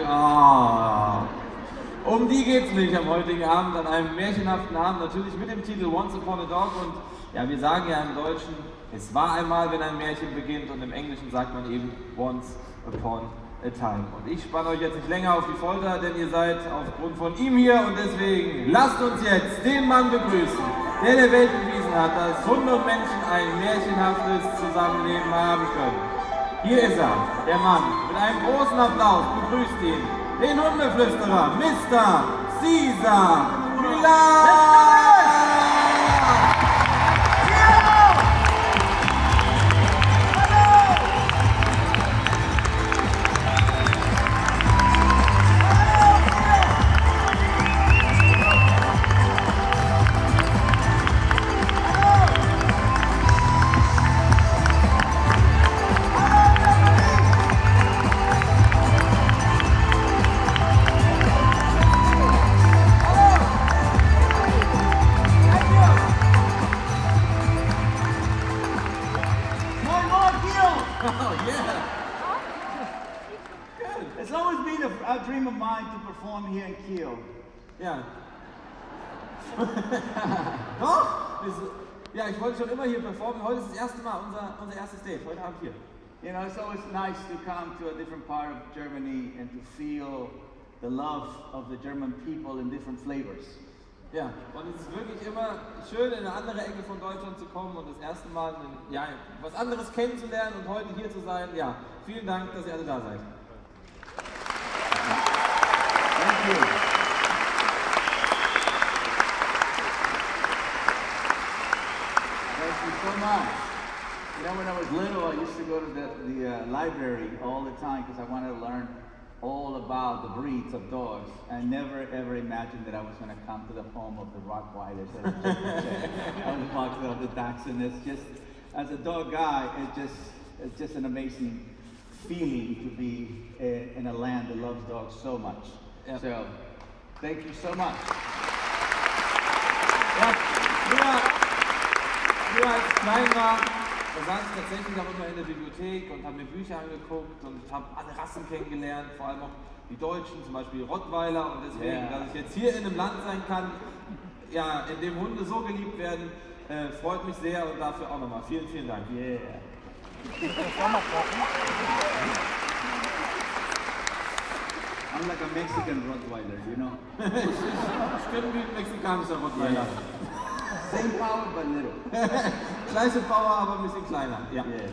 Ja. Um die geht's nicht am heutigen Abend, an einem märchenhaften Abend, natürlich mit dem Titel Once Upon a Dog. Und ja, wir sagen ja im Deutschen, es war einmal, wenn ein Märchen beginnt, und im Englischen sagt man eben Once Upon a Time. Und ich spanne euch jetzt nicht länger auf die Folter, denn ihr seid aufgrund von ihm hier, und deswegen lasst uns jetzt den Mann begrüßen, der der Welt bewiesen hat, dass Hunde und Menschen ein märchenhaftes Zusammenleben haben können. Hier ist er, der Mann. Mit einem großen Applaus begrüßt ihn den Hundeflüsterer, Mr. Caesar Müller! It's always been a dream of mine to perform here in Kiel. Ja. Doch? Ja, ich wollte schon immer hier performen. Heute ist das erste Mal, unser erstes Date, heute Abend hier. You know, it's always nice to come to a different part of Germany and to feel the love of the German people in different flavors. Ja, und es ist wirklich immer schön, in eine andere Ecke von Deutschland zu kommen und das erste Mal ja, was anderes kennenzulernen und heute hier zu sein. Ja, vielen Dank, dass ihr alle da seid. Thank you. Thank you so much. You know, when I was little, I used to go to the library all the time because I wanted to learn all about the breeds of dogs. I never ever imagined that I was going to come to the home of the Rottweilers. I was walking of the Dachshund. It's just, as a dog guy, it's just an amazing feeling to be in a land that loves dogs so much. Yep. So, thank you so much. Ja, früher als ich klein war, da saß ich tatsächlich auch immer in der Bibliothek und habe mir Bücher angeguckt und habe alle Rassen kennengelernt, vor allem auch die Deutschen, zum Beispiel Rottweiler. Und deswegen, dass ich jetzt hier in einem Land sein kann, ja, in dem Hunde so geliebt werden, freut mich sehr, und dafür auch nochmal vielen, vielen Dank. Yeah. I'm like a Mexican Rottweiler, you know? Stimmt wie ein mexikanischer Rottweiler. Same power, but little. Gleiche Power, aber ein bisschen kleiner. Ja. Yeah.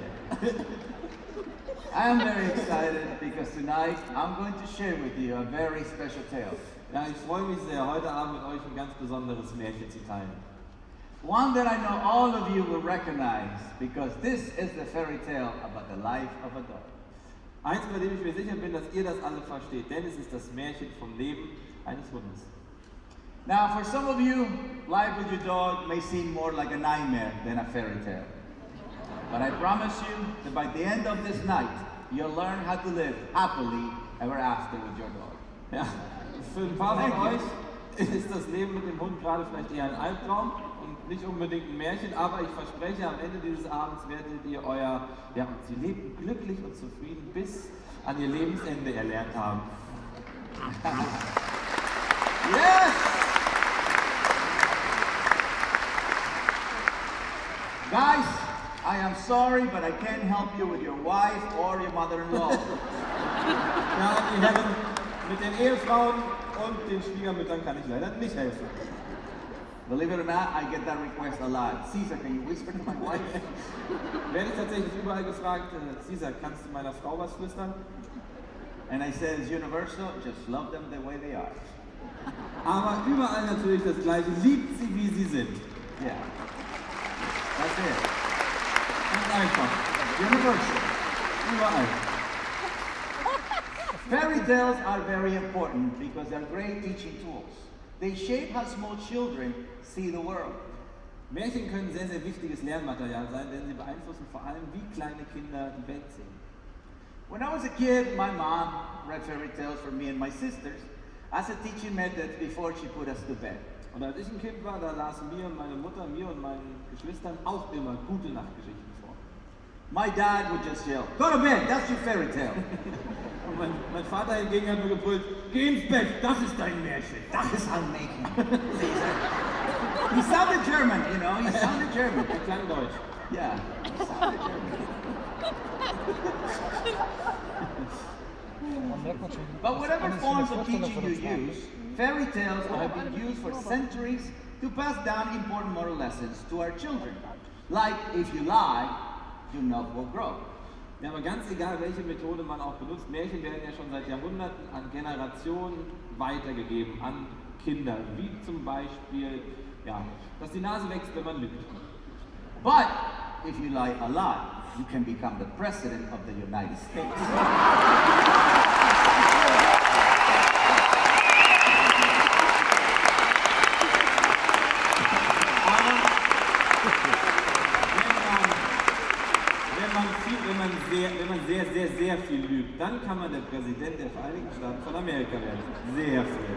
I am very excited because tonight I'm going to share with you a very special tale. Ja, ich freue mich sehr, heute Abend mit euch ein ganz besonderes Märchen zu teilen. One that I know all of you will recognize because this is the fairy tale about the life of a dog. Eins, bei dem ich mir sicher bin, dass ihr das alle versteht, denn es ist das Märchen vom Leben eines Hundes. Now, for some of you, life with your dog may seem more like a nightmare than a fairy tale. But I promise you that by the end of this night, you'll learn how to live happily ever after with your dog. Ja, für ein paar von euch ist das Leben mit dem Hund gerade vielleicht eher ein Albtraum und nicht unbedingt ein Märchen, aber ich verspreche, am Ende dieses Abends werdet ihr sie leben glücklich und zufrieden bis an ihr Lebensende erlernt haben. Yes! Guys, I am sorry, but I can't help you with your wife or your mother-in-law. Ja, die Herren, mit den Ehefrauen und den Schwiegermüttern kann ich leider nicht helfen. Believe it or not, I get that request a lot. Caesar, can you whisper to my wife? Werde ich tatsächlich überall gefragt, Caesar, kannst du meiner Frau was flüstern? And I said, it's universal, just love them the way they are. Aber überall natürlich das Gleiche, liebt sie, wie sie sind. Yeah. That's it. Ganz einfach. Universal. Überall. Fairy tales are very important because they're great teaching tools. They shape how small children see the world. Märchen können sehr, sehr wichtiges Lernmaterial sein, denn sie beeinflussen vor allem, wie kleine Kinder die Welt sehen. When I was a kid, my mom read fairy tales for me and my sisters as a teaching method before she put us to bed. Und als ich ein Kind war, da lasen mir und meine Mutter, mir und meinen Geschwistern auch immer gute Nachtgeschichten vor. My dad would just yell, "Go to bed, that's your fairy tale." Und mein Vater hingegen hat nur gebrüllt, geh ins Bett, das ist dein Märchen. That is unmaking. He sounded German, you know, he sounded German. Er klang deutsch. Yeah, he sounded German. But whatever forms of teaching you use, fairy tales have been used for centuries to pass down important moral lessons to our children. Like, if you lie, your milk will grow. Ja, aber ganz egal, welche Methode man auch benutzt, Märchen werden ja schon seit Jahrhunderten an Generationen weitergegeben, an Kinder, wie zum Beispiel, ja, dass die Nase wächst, wenn man lügt. But if you lie a lot, you can become the president of the United States. Wenn man sehr viel lügt, dann kann man der Präsident der Vereinigten Staaten von Amerika werden. Sehr viel.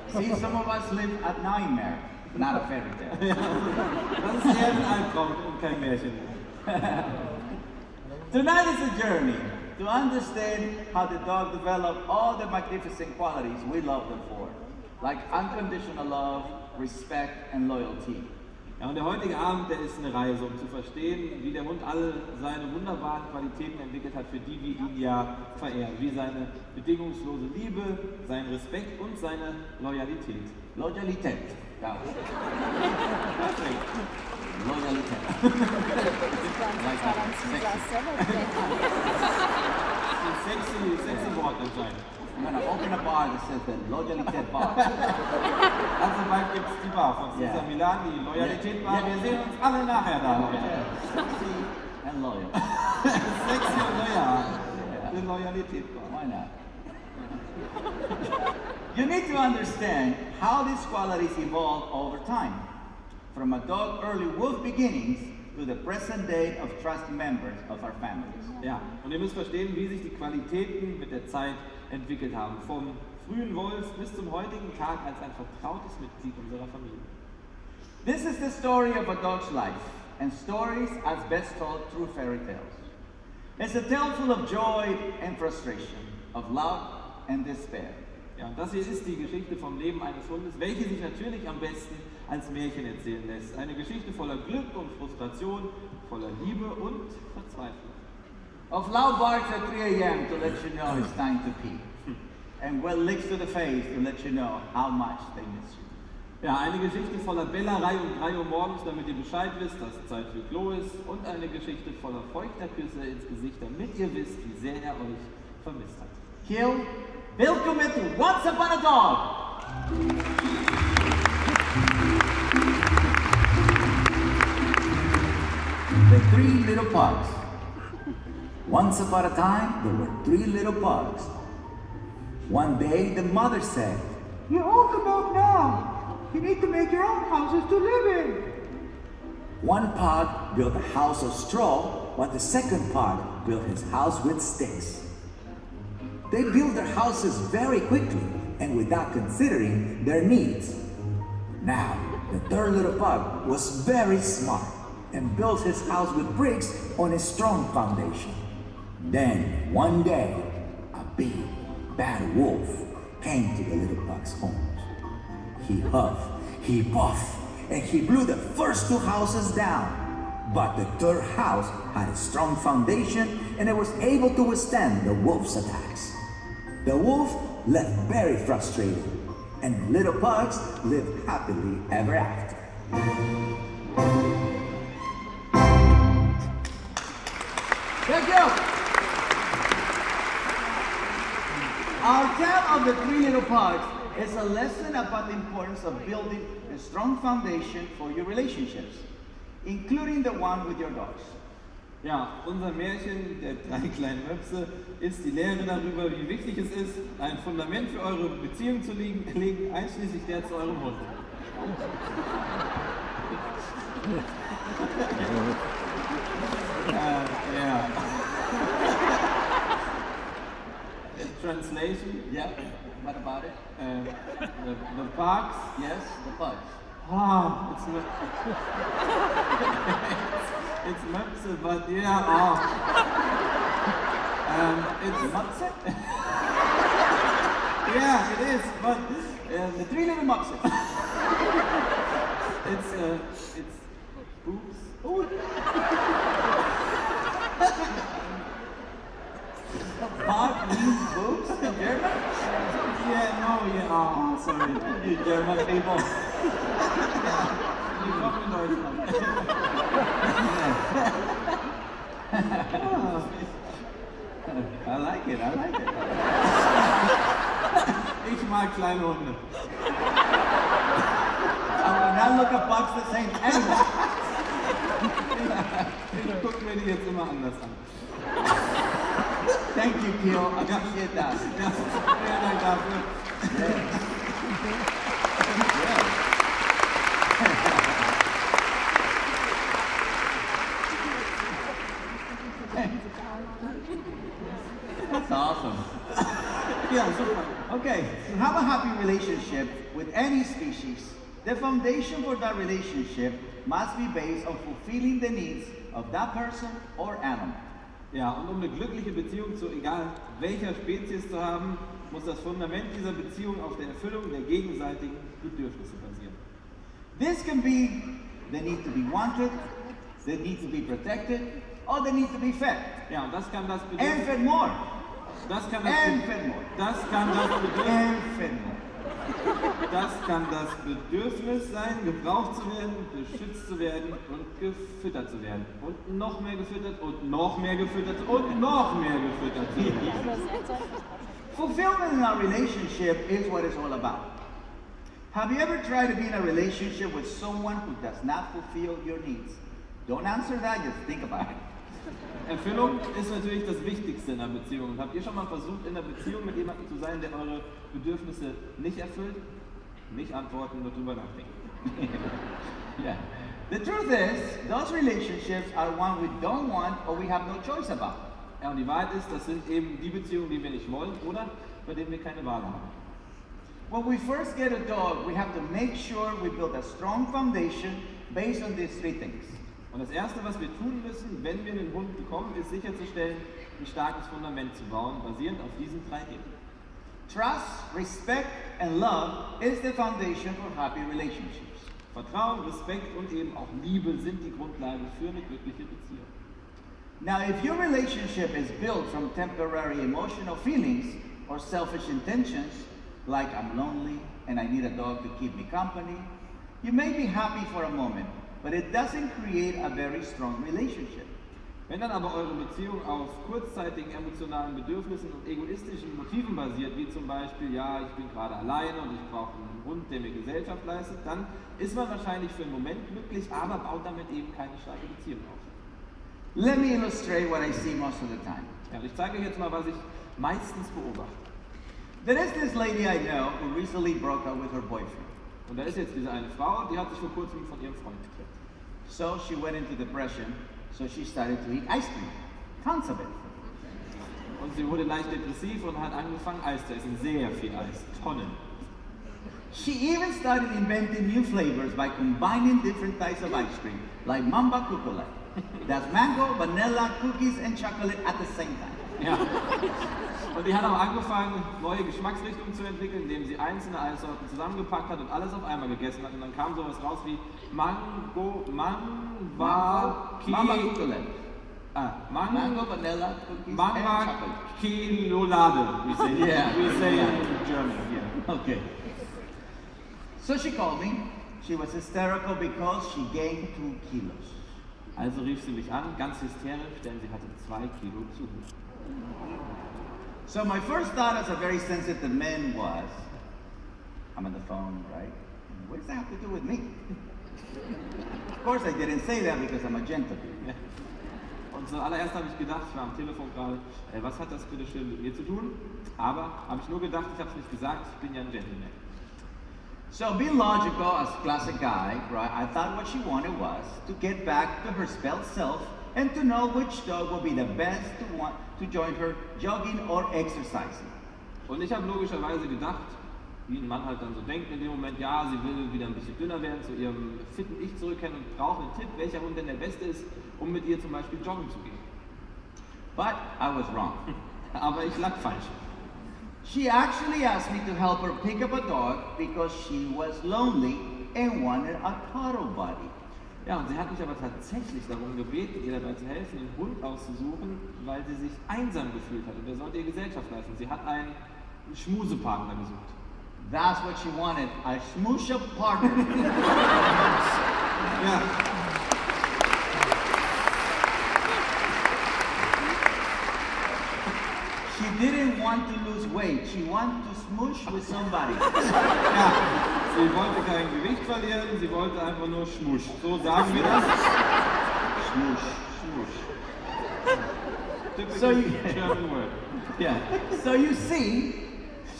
See, some of us live a nightmare, not a fairy tale. Ja, das ist eher ein Albtraum und kein Märchen. Tonight is a journey to understand how the dog developed all the magnificent qualities we love them for, like unconditional love, respect, and loyalty. Ja, und der heutige Abend, der ist eine Reise, um zu verstehen, wie der Hund alle seine wunderbaren Qualitäten entwickelt hat, für die wir ihn ja verehren. Wie seine bedingungslose Liebe, sein Respekt und seine Loyalität. Loyalität. Ja. Perfekt. Loyalität. Like Sexy Wort anscheinend. I'm gonna open a bar that says the Loyalität Bar. Also bald gibt es die Bar von Cesar Milan, die Loyalität Bar. Wir sehen uns alle nachher da, Leute. Sexy and loyal. Sexy und loyal. Die Loyalität Bar. Why not? You need to understand how these qualities evolve over time. From a dog early wolf beginnings to the present day of trusted members of our families. Ja, und ihr müsst verstehen, wie sich die Qualitäten mit der Zeit entwickelt haben. Vom frühen Wolf bis zum heutigen Tag als ein vertrautes Mitglied unserer Familie. This is the story of a dog's life, and stories as best told through fairy tales. It's a tale full of joy and frustration, of love and despair. Ja, und das hier ist die Geschichte vom Leben eines Hundes, welche sich natürlich am besten als Märchen erzählen lässt. Eine Geschichte voller Glück und Frustration, voller Liebe und Verzweiflung. Of loud barks at 3 a.m. to let you know it's time to pee, and wet licks to the face to let you know how much they miss you. Ja, eine Geschichte voller Bellerei um 3 Uhr morgens, damit ihr Bescheid wisst, dass es Zeit für Klo ist. Und eine Geschichte voller feuchter Küsse ins Gesicht, damit ihr wisst, wie sehr er euch vermisst hat. Kill, welcome to Once Upon a Dog! The Three Little Pugs. Once upon a time, there were 3 little pugs. One day, the mother said, "You're old enough now. You need to make your own houses to live in." One pug built a house of straw, while the second pug built his house with sticks. They built their houses very quickly and without considering their needs. Now, the third little pug was very smart and built his house with bricks on a strong foundation. Then, one day, a big, bad wolf came to the little pug's home. He huffed, he puffed, and he blew the first 2 houses down. But the third house had a strong foundation and it was able to withstand the wolf's attacks. The wolf left very frustrated, and the little pugs lived happily ever after. Thank you! Our tale of the 3 little pugs is a lesson about the importance of building a strong foundation for your relationships, including the one with your dogs. Ja, unser Märchen, der 3 kleinen Möpse, ist die Lehre darüber, wie wichtig es ist, ein Fundament für eure Beziehung zu legen, einschließlich der zu eurem Hund. Yeah. Translation? Yeah, what about it? The pugs? Yes, the pugs. Ah, it's Möpse, but yeah. It's Mopset? yeah, it is, but The three little Mopsets. it's boobs. Oh. Bark means boobs in German? Yeah, no, yeah. Oh, sorry. You German people. Willkommen in Deutschland. I like it, I like it. Ich mag kleine Hunde. I will not look at bugs the same anymore. Ich gucke mir die jetzt immer anders an. Thank you, Kyo. I appreciate that. Ja, vielen Dank dafür. That's awesome. Ja, super. Okay, to have a happy relationship with any species, the foundation for that relationship must be based on fulfilling the needs of that person or animal. Ja, und um eine glückliche Beziehung zu egal welcher Spezies zu haben, muss das Fundament dieser Beziehung auf der Erfüllung der gegenseitigen Bedürfnisse basieren. This can be the need to be wanted, the need to be protected, or the need to be fed. Ja, und das kann das And Bedürfnis, fed more. das kann And das, fed more. das kann das Bedürfnis, And fed more. das kann das Bedürfnis sein, gebraucht zu werden, beschützt zu werden und gefüttert zu werden. Und noch mehr gefüttert und noch mehr gefüttert und noch mehr gefüttert zu werden. Fulfillment in our relationship is what it's all about. Have you ever tried to be in a relationship with someone who does not fulfill your needs? Don't answer that, just think about it. Erfüllung ist natürlich das Wichtigste in einer Beziehung. Und habt ihr schon mal versucht, in einer Beziehung mit jemandem zu sein, der eure Bedürfnisse nicht erfüllt? Nicht antworten, nur drüber nachdenken. Yeah. The truth is, those relationships are one we don't want or we have no choice about. Ja, und die Wahrheit ist, das sind eben die Beziehungen, die wir nicht wollen oder bei denen wir keine Wahl haben. When we first get a dog, we have to make sure we build a strong foundation based on these three things. Und das Erste, was wir tun müssen, wenn wir einen Hund bekommen, ist sicherzustellen, ein starkes Fundament zu bauen, basierend auf diesen drei Dingen. Trust, respect, and love is the foundation for happy relationships. Vertrauen, Respekt und eben auch Liebe sind die Grundlage für eine glückliche Beziehung. Now, if your relationship is built from temporary emotional feelings or selfish intentions, like I'm lonely and I need a dog to keep me company, you may be happy for a moment, but it doesn't create a very strong relationship. Wenn dann aber eure Beziehung auf kurzzeitigen emotionalen Bedürfnissen und egoistischen Motiven basiert, wie zum Beispiel, ja, ich bin gerade alleine und ich brauche einen Hund, der mir Gesellschaft leistet, dann ist man wahrscheinlich für einen Moment glücklich, aber baut damit eben keine starke Beziehung auf. Let me illustrate what I see most of the time. Ja, und ich zeige euch jetzt mal, was ich meistens beobachte. There is this lady I know who recently broke up with her boyfriend. Und da ist jetzt diese eine Frau, die hat sich vor kurzem von ihrem Freund getrennt. So she went into depression, so she started to eat ice cream. Tons of it. Und sie wurde leicht depressiv und hat angefangen, Eis zu essen. Sehr viel Eis. Tonnen. She even started inventing new flavors by combining different types of ice cream, like Mamba Cuckola. That's mango, vanilla, cookies, and chocolate at the same time. Ja. Und die hat auch angefangen, neue Geschmacksrichtungen zu entwickeln, indem sie einzelne Eissorten zusammengepackt hat und alles auf einmal gegessen hat. Und dann kam sowas raus wie Mango, Mamba Cuckola. Mango, vanilla, cookies, and Mamba chocolate. Kilolade, we say, Yeah. we say in German here. Okay. So she called me. She was hysterical because she gained 2 kilos. Also rief sie mich an, ganz hysterisch, denn sie hatte 2 Kilo zu. So my first thought as a very sensitive man was, I'm on the phone, right? What does that have to do with me? Of course I didn't say that because I'm a gentleman. Und zuallererst habe ich gedacht, ich war am Telefon gerade, was hat das bitte schön mit mir zu tun? Aber habe ich nur gedacht, ich habe es nicht gesagt, ich bin ja ein Gentleman. So being logical as a classic guy, right, I thought what she wanted was to get back to her spelt self and to know which dog would be the best to join her jogging or exercising. Und ich habe logischerweise gedacht, wie ein Mann halt dann so denkt in dem Moment, ja, sie will wieder ein bisschen dünner werden, zu ihrem fitten Ich zurückkehren und braucht einen Tipp, welcher Hund denn der beste ist, um mit ihr zum Beispiel joggen zu gehen. But I was wrong. Aber ich lag falsch. She actually asked me to help her pick up a dog because she was lonely and wanted a cuddle buddy. Ja, und sie hat mich aber tatsächlich darum gebeten, ihr dabei zu helfen, den Hund auszusuchen, weil sie sich einsam gefühlt hat und er sollte ihr Gesellschaft leisten. Sie hat einen Schmusepartner gesucht. That's what she wanted, a smoosh-up partner. Ja. She didn't want to lose weight. She wanted to smoosh with somebody. Ja, sie wollte kein Gewicht verlieren, sie wollte einfach nur Schmusch. So sagen wir das. Smoosh. Typical So German word. Yeah. So you see,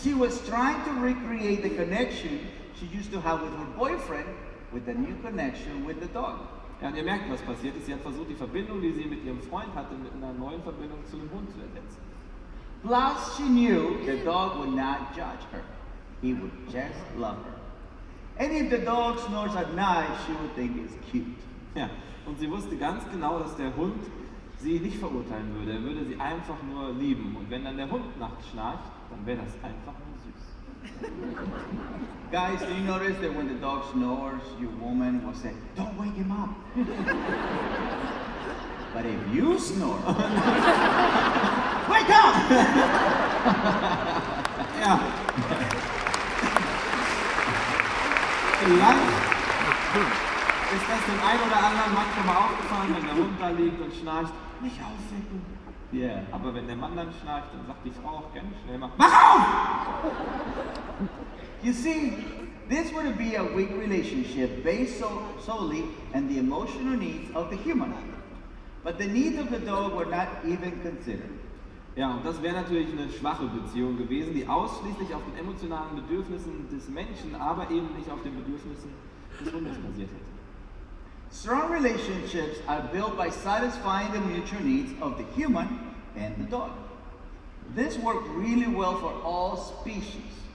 she was trying to recreate the connection she used to have with her boyfriend with a new connection with the dog. Ja, und ihr merkt, was passiert ist. Sie hat versucht, die Verbindung, die sie mit ihrem Freund hatte, mit einer neuen Verbindung zu dem Hund zu ersetzen. Plus, she knew the dog would not judge her. He would just love her. And if the dog snores at night, she would think it's cute. Ja, und sie wusste ganz genau, dass der Hund sie nicht verurteilen würde. Er würde sie einfach nur lieben. Und wenn dann der Hund nachts schnarcht, dann wäre das einfach nur süß. Guys, do you notice that when the dog snores, your woman will say, "Don't wake him up." But if you snore, wake up! Ja. Vielleicht ist das dem einen oder anderen manchmal mal aufgefallen, wenn der Hund da liegt und schnarcht, nicht aufwecken. Yeah. Aber wenn der Mann dann schnarcht, dann sagt die Frau auch ganz schnell mal, mach auf! You see, this would be a weak relationship based solely on the emotional needs of the human. But the needs of the dog were not even considered. Ja, und das wäre natürlich eine schwache Beziehung gewesen, die ausschließlich auf den emotionalen Bedürfnissen des Menschen, aber eben nicht auf den Bedürfnissen des Hundes basiert hätte. Strong relationships are built by satisfying the mutual needs of the human and the dog. This worked really well for all species,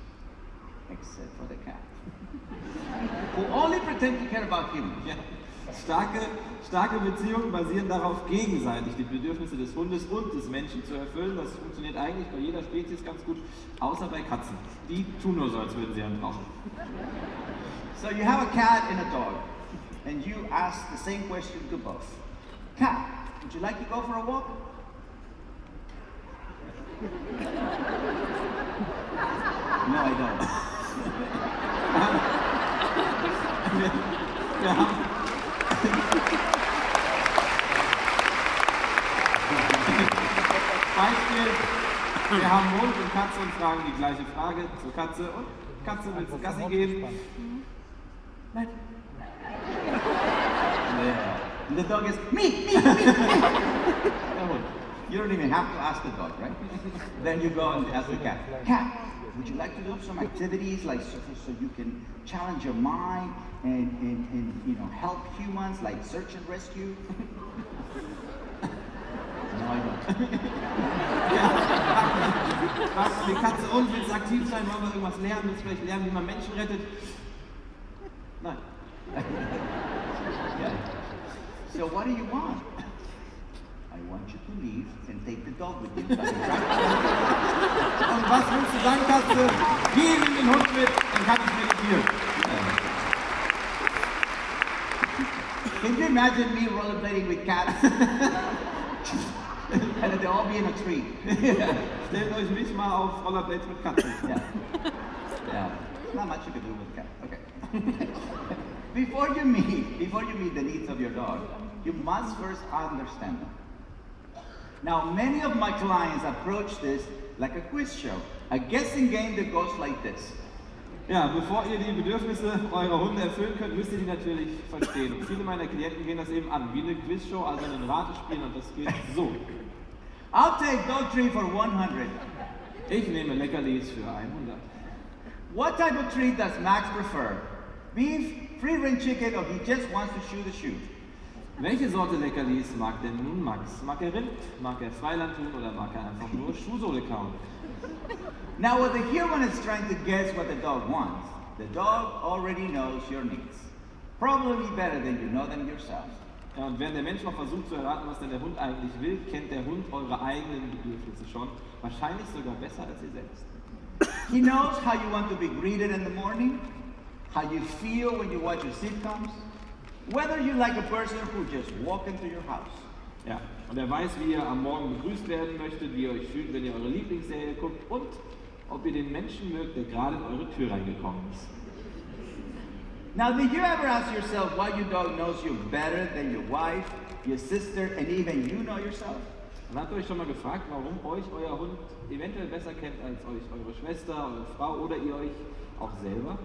except for the cat, who only pretend to care about humans. Ja. Starke Beziehungen basieren darauf, gegenseitig die Bedürfnisse des Hundes und des Menschen zu erfüllen. Das funktioniert eigentlich bei jeder Spezies ganz gut, außer bei Katzen. Die tun nur so, als würden sie einen brauchen. So you have a cat and a dog, and you ask the same question to both. Cat, would you like to go for a walk? No, I don't. Beispiel, wir haben Hund und Katze und fragen die gleiche Frage zur Katze. Und Katze, willst du Gassi gehen? Nein. Yeah. And the dog is, me. Der Hund. You don't even have to ask the dog, right? Then you go and ask the cat. Cat, would you like to do some activities like so you can challenge your mind and you know help humans like search and rescue? No, I don't. Fragst du die Katze und willst du aktiv sein? Wollen wir irgendwas lernen? Willst du vielleicht lernen, wie man Menschen rettet? Nein. Yeah. So what do you want? I want you to leave and take the dog with you. Und was willst du sagen, Katze? Geh in den Hund mit, dann kann ich meditieren. Can you imagine me rollerblading with cats? And they'll all be in a tree. Stellt euch mich mal auf Rollerblades mit Katzen. Yeah. Yeah. Not much you can do with cat. Okay. Before you meet the needs of your dog, you must first understand them. Now, many of my clients approach this like a quiz show, a guessing game that goes like this. Ja, bevor ihr die Bedürfnisse eurer Hunde erfüllen könnt, müsst ihr die natürlich verstehen. Und viele meiner Klienten gehen das eben an, wie eine Quizshow, also ein Ratespiel, und das geht so. I'll take dog treat for 100. Ich nehme Leckerlis für 100. What type of treat does Max prefer? Beef, free-range chicken, or he just wants to shoot the shoe? Welche Sorte Leckerlis mag denn nun Max? Mag er Rind, mag er Freilandhuhn oder mag er einfach nur Schuhsohle kauen? Now, what the human is trying to guess what the dog wants, the dog already knows your needs. Probably better than you know them yourself. Ja, und während der Mensch noch versucht zu erraten, was denn der Hund eigentlich will, kennt der Hund eure eigenen Bedürfnisse schon. Wahrscheinlich sogar besser als ihr selbst. He knows how you want to be greeted in the morning, how you feel when you watch your sitcoms, whether you like a person who just walked into your house. Ja, und er weiß, wie ihr am Morgen begrüßt werden möchtet, wie ihr euch fühlt, wenn ihr eure Lieblingsserie guckt und ob ihr den Menschen mögt, der gerade in eure Tür reingekommen ist. Now, did you ever ask yourself why your dog knows you better than your wife, your sister, and even you know yourself? Und habt ihr euch schon mal gefragt, warum euch euer Hund eventuell besser kennt als euch eure Schwester, eure Frau oder ihr euch auch selber?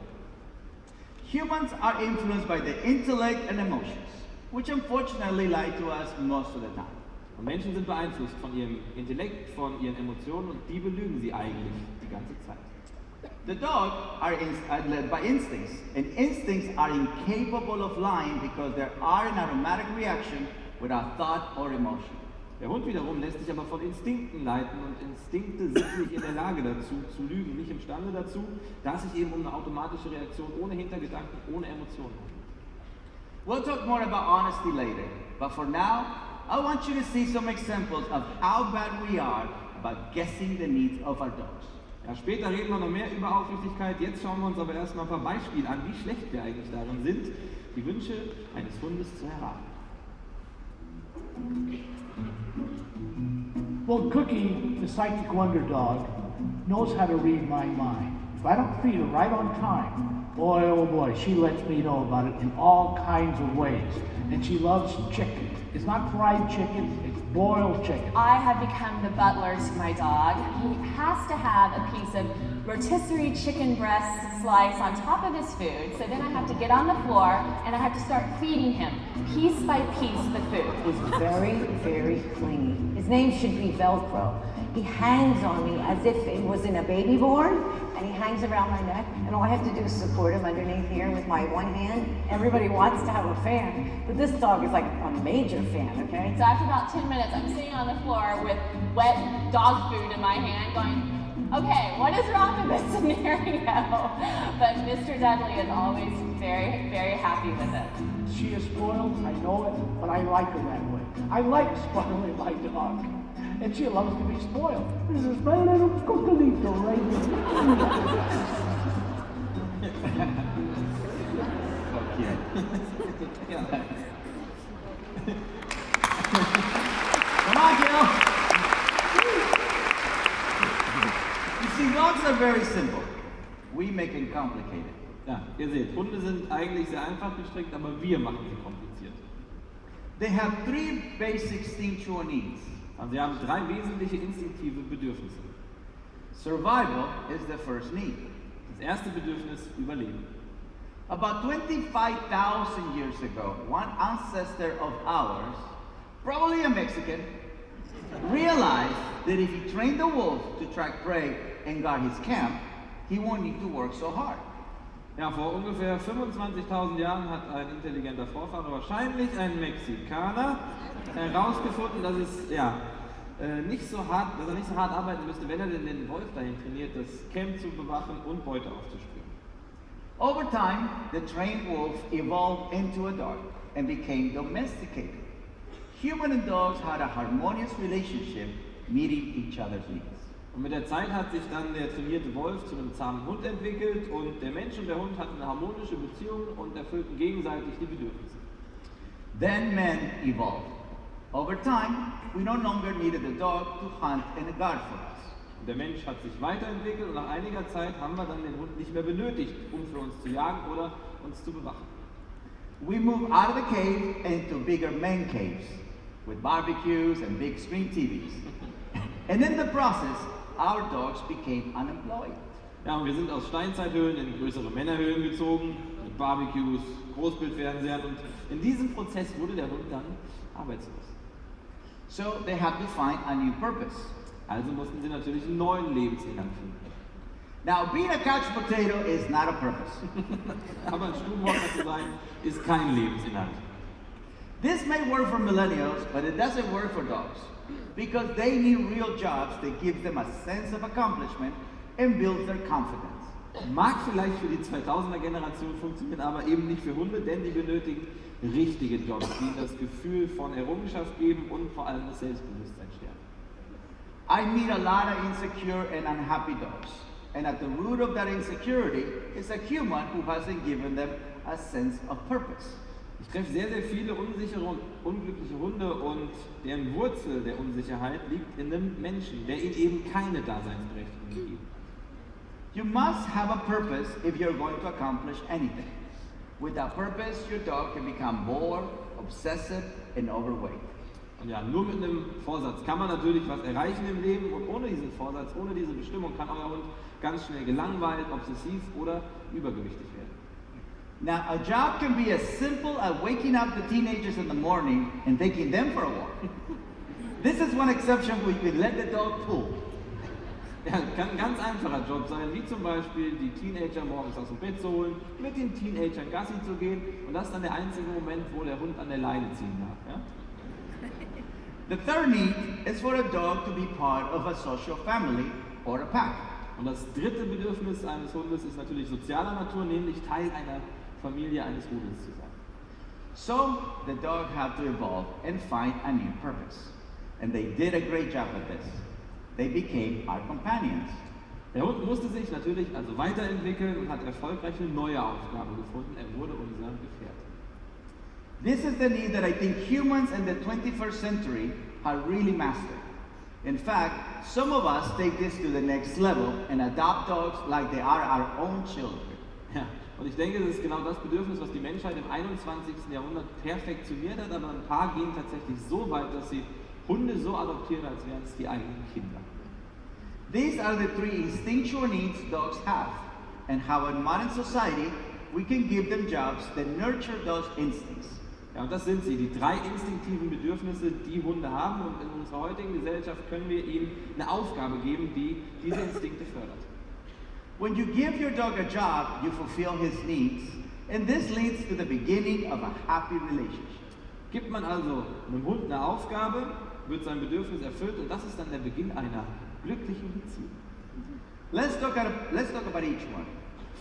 Humans are influenced by the intellect and emotions, which unfortunately lie to us most of the time. Und Menschen sind beeinflusst von ihrem Intellekt, von ihren Emotionen und die belügen sie eigentlich die ganze Zeit. The dog are led by instincts, and instincts are incapable of lying because they are an automatic reaction without thought or emotion. Der Hund wiederum lässt sich aber von Instinkten leiten und Instinkte sind nicht in der Lage dazu, zu lügen, nicht imstande dazu, da es sich eben um eine automatische Reaktion ohne Hintergedanken, ohne Emotionen handelt. We'll talk more about honesty later, but for now, I want you to see some examples of how bad we are about guessing the needs of our dogs. Ja, später reden wir noch mehr über Aufrichtigkeit, jetzt schauen wir uns aber erstmal ein paar Beispiele an, wie schlecht wir eigentlich darin sind, die Wünsche eines Hundes zu erraten. Well, Cookie, the psychic wonder dog, knows how to read my mind. If I don't feed her right on time, boy, oh boy, she lets me know about it in all kinds of ways. And she loves chicken. It's not fried chicken, it's boiled chicken. I have become the butler to my dog. He has to have a piece of rotisserie chicken breast slice on top of his food. So then I have to get on the floor and I have to start feeding him piece by piece the food. He's very, very clingy. His name should be Velcro. He hangs on me as if it wasn't a baby born, and he hangs around my neck, and all I have to do is support him underneath here with my one hand. Everybody wants to have a fan, but this dog is like a major fan, okay? So after about 10 minutes, I'm sitting on the floor with wet dog food in my hand going, okay, what is wrong with this scenario? But Mr. Dudley is always very, very happy with it. She is spoiled, I know it, but I like her that way. I like spoiling my dog. And she loves to be spoiled. This is my little cookalito right here. Come on, Gil. You see, dogs are very simple. We make them complicated. Ja, ihr seht, Hunde sind eigentlich sehr einfach gestrickt, aber wir machen sie kompliziert. They have three basic instinctual needs. Also sie haben drei wesentliche instinktive Bedürfnisse. Survival is the first need. Das erste Bedürfnis, Überleben. About 25,000 years ago, one ancestor of ours, probably a Mexican, realized that if he trained the wolf to track prey and guard his camp, he won't need to work so hard. Ja, vor ungefähr 25.000 Jahren hat ein intelligenter Vorfahre, wahrscheinlich ein Mexikaner, herausgefunden, dass es nicht so hart arbeiten müsste, wenn er denn den Wolf dahin trainiert, das Camp zu bewachen und Beute aufzuspüren. Over time, the trained wolf evolved into a dog and became domesticated. Humans and dogs had a harmonious relationship, meeting each other's needs. Und mit der Zeit hat sich dann der trainierte Wolf zu einem zahmen Hund entwickelt und der Mensch und der Hund hatten eine harmonische Beziehung und erfüllten gegenseitig die Bedürfnisse. Then men evolved. Over time, we no longer needed the dog to hunt and guard for us. Und der Mensch hat sich weiterentwickelt und nach einiger Zeit haben wir dann den Hund nicht mehr benötigt, um für uns zu jagen oder uns zu bewachen. We moved out of the cave into bigger man caves with barbecues and big screen TVs. And in the process, our dogs became unemployed. Ja, und wir sind aus Steinzeithöhlen in größere Männerhöhlen gezogen, mit Barbecues, Großbildfernsehern und in diesem Prozess wurde der Hund dann arbeitslos. So they had to find a new purpose. Also mussten sie natürlich einen neuen Lebensinhalt finden. Now, being a couch potato is not a purpose. Aber ein Stubenhocker zu sein, ist kein Lebensinhalt. This may work for millennials, but it doesn't work for dogs. Because they need real jobs that give them a sense of accomplishment and builds their confidence. Mag vielleicht für die 2000er-Generation funktionieren, aber eben nicht für Hunde, denn die benötigen richtige Jobs, die ihnen das Gefühl von Errungenschaft geben und vor allem das Selbstbewusstsein stärken. I meet a lot of insecure and unhappy dogs. And at the root of that insecurity is a human who hasn't given them a sense of purpose. Ich treffe sehr, sehr viele unsichere und unglückliche Hunde und deren Wurzel der Unsicherheit liegt in einem Menschen, der ihnen eben keine Daseinsberechtigung gibt. You must have a purpose if you're going to accomplish anything. Without purpose, your dog can become bored, obsessive, and overweight. Und ja, nur mit einem Vorsatz kann man natürlich was erreichen im Leben und ohne diesen Vorsatz, ohne diese Bestimmung kann euer Hund ganz schnell gelangweilt, obsessiv oder übergewichtig werden. Now, a job can be as simple as waking up the teenagers in the morning and taking them for a walk. This is one exception where you can let the dog pull. Ja, kann ein ganz einfacher Job sein, wie zum Beispiel die Teenager morgens aus dem Bett zu holen, mit den Teenagern Gassi zu gehen und das ist dann der einzige Moment, wo der Hund an der Leine ziehen darf. Ja? The third need is for a dog to be part of a social family or a pack. Und das dritte Bedürfnis eines Hundes ist natürlich sozialer Natur, nämlich Teil einer Familie, eines Rudels zu sein. So the dog had to evolve and find a new purpose. And they did a great job at this. They became our companions. Der Hund musste sich natürlich also weiterentwickeln und hat erfolgreich eine neue Aufgabe gefunden. Er wurde unser Gefährte. This is the need that I think humans in the 21st century have really mastered. In fact, some of us take this to the next level and adopt dogs like they are our own children. Ja, und ich denke, das ist genau das Bedürfnis, was die Menschheit im 21. Jahrhundert perfektioniert hat, aber ein paar gehen tatsächlich so weit, dass sie Hunde so adoptieren, als wären es die eigenen Kinder. These are the three instinctual needs dogs have, and how in modern society we can give them jobs that nurture those instincts. Ja, und das sind sie, die drei instinktiven Bedürfnisse, die Hunde haben, und in unserer heutigen Gesellschaft können wir ihnen eine Aufgabe geben, die diese Instinkte fördert. When you give your dog a job, you fulfill his needs, and this leads to the beginning of a happy relationship. Gibt man also einem Hund eine Aufgabe, wird sein Bedürfnis erfüllt und das ist dann der Beginn einer glücklichen Beziehung. Let's talk about each one.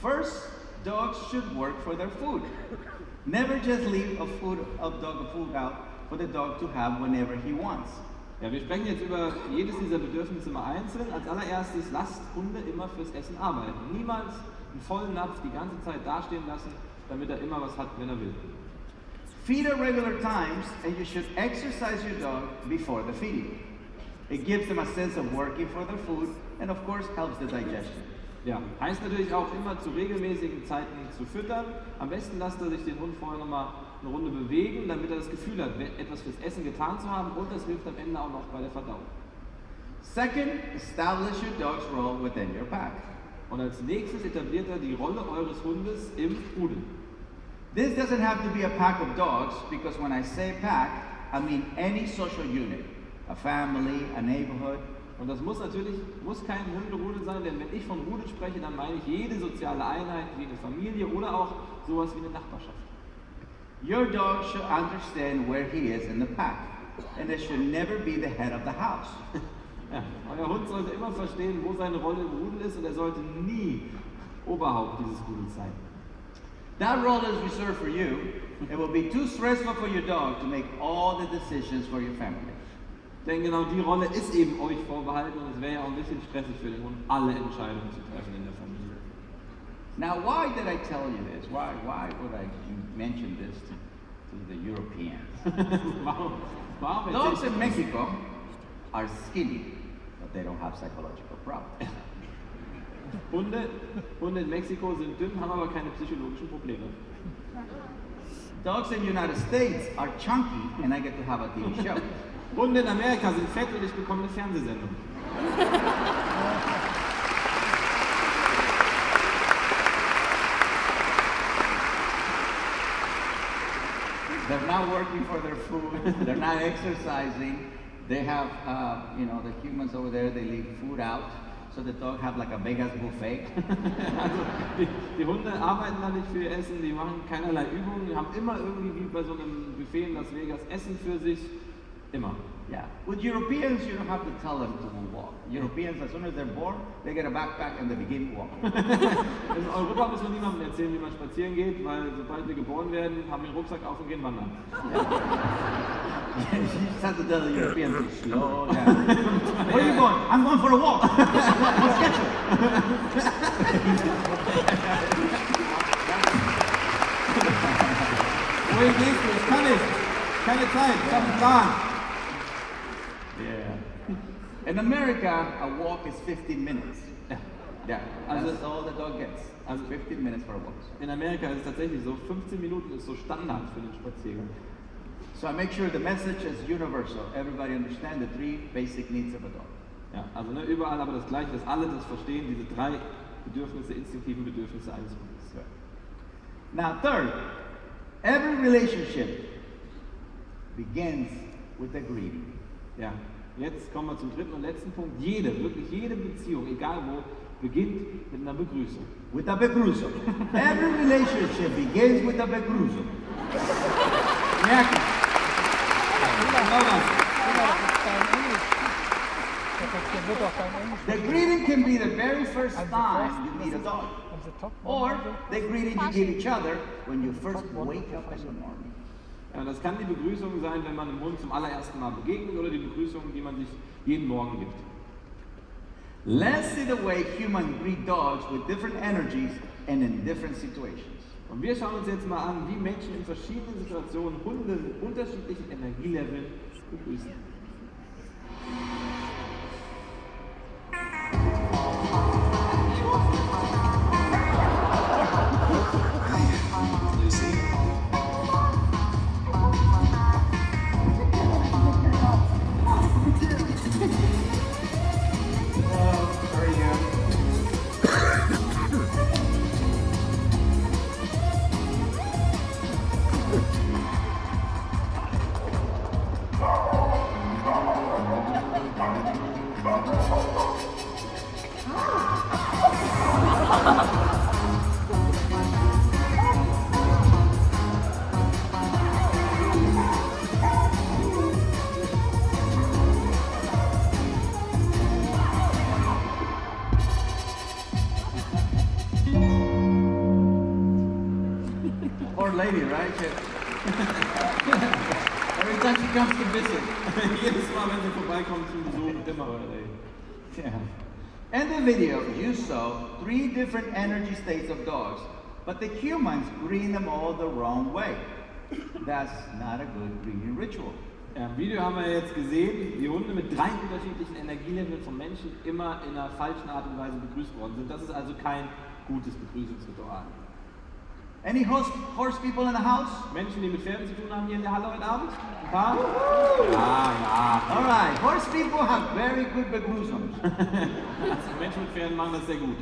First, dogs should work for their food. Never just leave a dog food out for the dog to have whenever he wants. Ja, wir sprechen jetzt über jedes dieser Bedürfnisse mal einzeln. Als allererstes, lasst Hunde immer fürs Essen arbeiten. Niemals einen vollen Napf die ganze Zeit dastehen lassen, damit er immer was hat, wenn er will. Feed at regular times, and you should exercise your dog before the feeding. It gives them a sense of working for their food, and of course helps the digestion. Ja, heißt natürlich auch immer zu regelmäßigen Zeiten zu füttern. Am besten lasst er sich den Hund vorher nochmal eine Runde bewegen, damit er das Gefühl hat, etwas fürs Essen getan zu haben, und das hilft am Ende auch noch bei der Verdauung. Second, establish your dog's role within your pack. Und als nächstes etabliert er die Rolle eures Hundes im Rudel. This doesn't have to be a pack of dogs, because when I say pack, I mean any social unit. A family, a neighborhood. Und das muss kein Hunderudel sein, denn wenn ich von Rudel spreche, dann meine ich jede soziale Einheit, wie eine Familie oder auch sowas wie eine Nachbarschaft. Your dog should understand where he is in the pack, and it should never be the head of the house. Ja, euer Hund sollte immer verstehen, wo seine Rolle im Rudel ist, und er sollte nie Oberhaupt dieses Rudels sein. That role is reserved for you. It will be too stressful for your dog to make all the decisions for your family. Denn genau die Rolle ist eben euch vorbehalten, und es wäre ja auch ein bisschen stressig für den Hund, alle Entscheidungen zu treffen in der Familie. Now, why did I tell you this? Why would I mention this to the Europeans? Warum Dogs in Mexico are skinny, but they don't have psychological problems. Hunde in Mexiko sind dünn, haben aber keine psychologischen Probleme. Dogs in the United States are chunky, and I get to have a TV show. Hunde in Amerika sind fett und ich bekomme eine Fernsehsendung. They're not working for their food. They're not exercising. They have, the humans over there, they leave food out. So the dog have like a big ass buffet. Also die Hunde arbeiten da nicht für ihr Essen, die machen keinerlei Übungen, die haben immer irgendwie wie bei so einem Buffet in Las Vegas Essen für sich. Immer. Yeah. With Europeans, you don't have to tell them to walk. Europeans, as soon as they're born, they get a backpack and they begin walking. In Europa muss man niemandem erzählen, wie man spazieren geht, weil sobald wir geboren werden, haben wir den Rucksack auf und gehen wandern. You just have to tell the Europeans to slow down. Where are you going? I'm going for a walk. Let's get you. Wohin gehst du? Ich kann nicht. Keine Zeit. Ich habe einen Plan. Yeah. In America, a walk is 15 minutes. Yeah. That's all the dog gets. 15 minutes for a walk. In Amerika ist es tatsächlich so, 15 Minuten ist so Standard für den Spaziergang. So I make sure the message is universal. Everybody understand the 3 basic needs of a dog. Ja, also ne, überall aber das Gleiche, dass alle das verstehen, diese 3 Bedürfnisse, instinktiven Bedürfnisse eines Hundes. Now third, every relationship begins with a greeting. Ja, jetzt kommen wir zum dritten und letzten Punkt. Wirklich jede Beziehung, egal wo, beginnt mit einer Begrüßung. With a begrüßung. Every relationship begins with a begrüßung. Merken. Genau das. The greeting can be the very first time you meet a dog. Or the greeting you give each other when you first wake up in the morning. Ja, das kann die Begrüßung sein, wenn man dem Hund zum allerersten Mal begegnet, oder die Begrüßung, die man sich jeden Morgen gibt. Let's see the way humans greet dogs with different energies and in different situations. Und wir schauen uns jetzt mal an, wie Menschen in verschiedenen Situationen Hunde mit unterschiedlichen Energieleveln begrüßen. Poor lady, right? Every time she comes to visit. Jedes Mal, wenn sie vorbeikommt zum Besuch, immer. Yeah. In the video, you saw 3 different energy states of dogs, but the humans greet them all the wrong way. That's not a good greeting ritual. Ja, im Video haben wir jetzt gesehen, wie Hunde mit 3 unterschiedlichen Energieleveln von Menschen immer in einer falschen Art und Weise begrüßt worden sind. Das ist also kein gutes Begrüßungsritual. Any horse people in the house? Menschen, die mit Pferden zu tun haben hier in der Halle heute Abend? Ein paar? Ja. All right, horse people have very good begrüßungs. Also Menschen mit Pferden machen das sehr gut.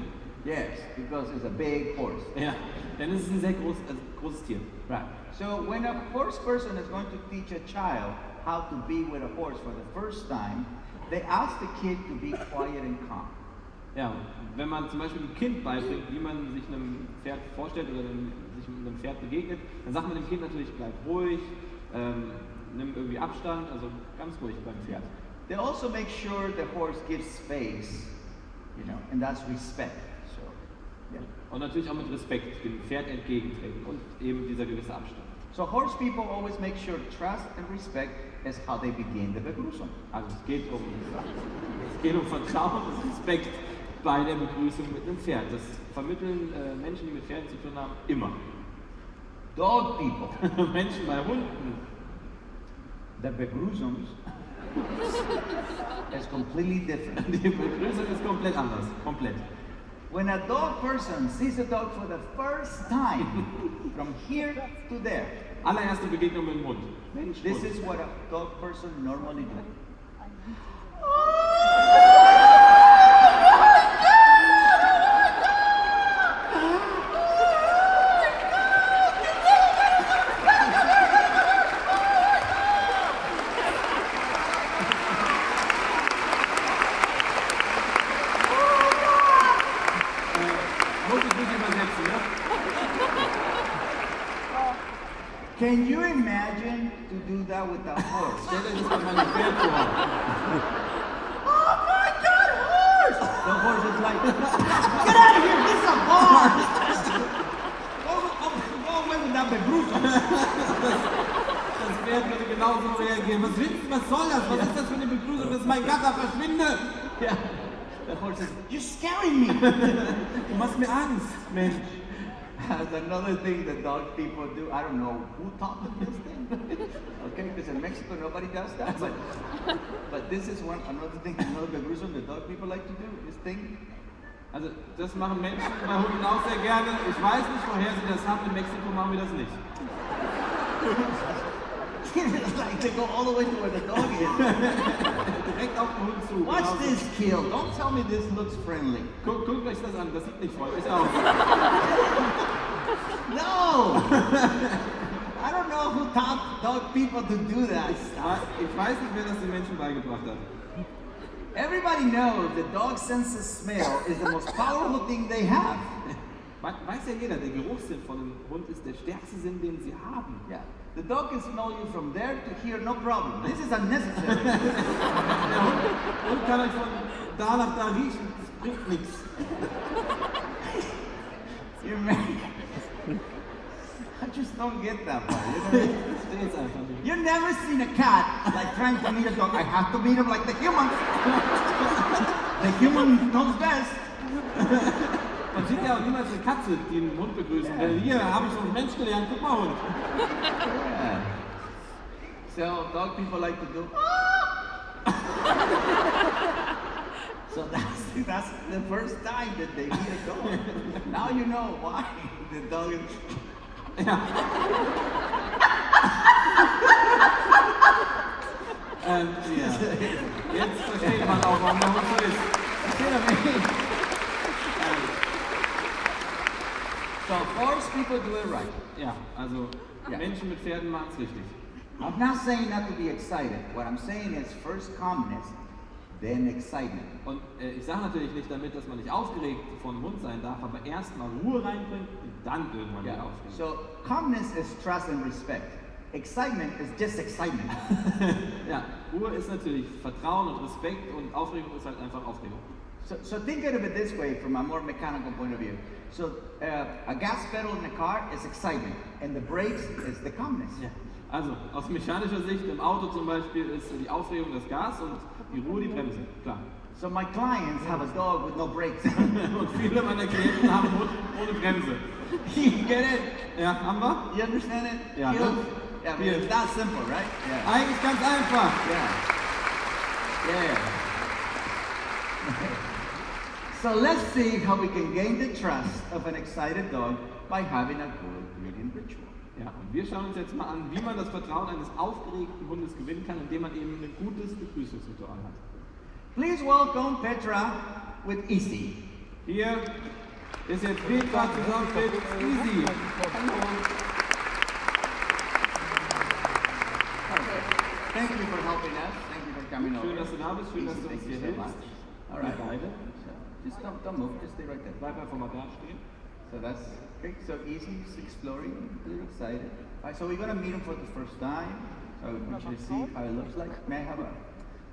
Yes, because it's a big horse. Ja, denn es ist ein sehr großes Tier. Right. So when a horse person is going to teach a child how to be with a horse for the first time, they ask the kid to be quiet and calm. Ja, wenn man zum Beispiel einem Kind beibringt, wie man sich einem Pferd vorstellt oder sich mit einem Pferd begegnet, dann sagt man dem Kind natürlich, bleib ruhig, nimm irgendwie Abstand, also ganz ruhig beim Pferd. They also make sure the horse gives space, and that's respect. So, yeah. Und natürlich auch mit Respekt dem Pferd entgegentreten und eben dieser gewisse Abstand. So horse people always make sure trust and respect is how they begin the begrüßung. Also es geht um Vertrauen und Respekt bei der Begrüßung mit einem Pferd. Das vermitteln Menschen, die mit Pferden zu tun haben, immer. Dog people. Menschen bei Hunden. The begrüßung is completely different. Die Begrüßung ist komplett anders. Komplett. When a dog person sees a dog for the first time, from here to there, Allererste Begegnung mit dem Hund. Mensch, this is what a dog person normally do. Can you imagine to do that with a horse? Stellt euch das mal mein Pferd vor. Oh my God, horse! The horse is like, get out of here, this is a bar! Oh, wait, that begrüßen. Das Pferd würde genauso reagieren. Was willst du, was soll das? Was ist das für eine Begrüßung? Das ist mein Gatter, verschwinde! Yeah. The horse says, you're scaring me! Du machst mir Angst, Mensch. That's another thing that dog people do. I don't know who taught them this thing. Okay, because in Mexico nobody does that. But this is another thing, another begrüßung that dog people like to do. This thing. Also, das machen Menschen bei Hunden auch sehr gerne. Ich weiß nicht, woher sie das haben. In Mexiko machen wir das nicht. It's like they go all the way to where the dog is. Direkt auf den Hund zu. Watch Genau so. this kill. Don't tell me this looks friendly. Guckt euch das an, das sieht nicht freundlich aus. No! I don't know who taught dog people to do that. Ich weiß nicht, wer das den Menschen beigebracht hat. Everybody knows the dog sense of smell is the most powerful thing they have. Weiß ja jeder, der Geruchssinn von einem Hund ist der stärkste Sinn, den sie haben. Yeah. The dog can smell you from there to here, no problem. This is unnecessary. Der Hund kann euch von da nach da riechen, das bringt nichts. You I just don't get that part. Ich verstehe es einfach nicht. You've never seen a cat like trying to meet a dog. I have to meet him like the human. The human knows best. Man sieht ja auch niemals eine Katze, die einen Hund begrüßt. Hier habe ich so einen Mensch gelernt, guck mal Hund. Yeah. So dog people like to do. So that's the first time that they meet a dog. Now you know why the dog is. Ja. Jetzt versteht man auch, warum der Hund so ist. So horse people do it right. Ja, also Ja. Menschen mit Pferden machen es richtig. I'm not saying not to be excited. What I'm saying is first calmness, then excitement. Und ich sage natürlich nicht damit, dass man nicht aufgeregt von Hund sein darf, aber erstmal Ruhe reinbringen und dann irgendwann wieder aufregen. So calmness is trust and respect. Excitement is just excitement. Ja, Ruhe ist natürlich Vertrauen und Respekt und Aufregung ist halt einfach Aufregung. So think of it this way from a more mechanical point of view. So a gas pedal in a car is excitement and the brakes is the calmness. Ja. Also aus mechanischer Sicht im Auto zum Beispiel ist die Aufregung das Gas und die Ruhe die Bremse, klar. So my clients have a dog with no brakes. Und viele meiner Klienten haben Hund ohne Bremse. You get it? Ja, haben wir? You understand it? Yeah. Yeah, but Yeah. it's that simple, right? Yeah. Eigentlich ganz einfach. Yeah. So let's see how we can gain the trust of an excited dog by having a good greeting ritual. Ja, und wir schauen uns jetzt mal an, wie man das Vertrauen eines aufgeregten Hundes gewinnen kann, indem man eben ein gutes Begrüßungsritual hat. Please welcome Petra with Easy. Hier ist jetzt Petra zusammen mit Easy. Thank you for helping us. Thank you for coming over. Schön, dass du da bist, schön, dass du uns Thank you hier so hilfst. much. All right. Beide. Just don't move. Just stay right there. Bleib einfach mal da stehen. So that's okay. So Easy is exploring, a little excited. All right, so we're gonna meet him for the first time. So we want you to see how it looks like. May I have a?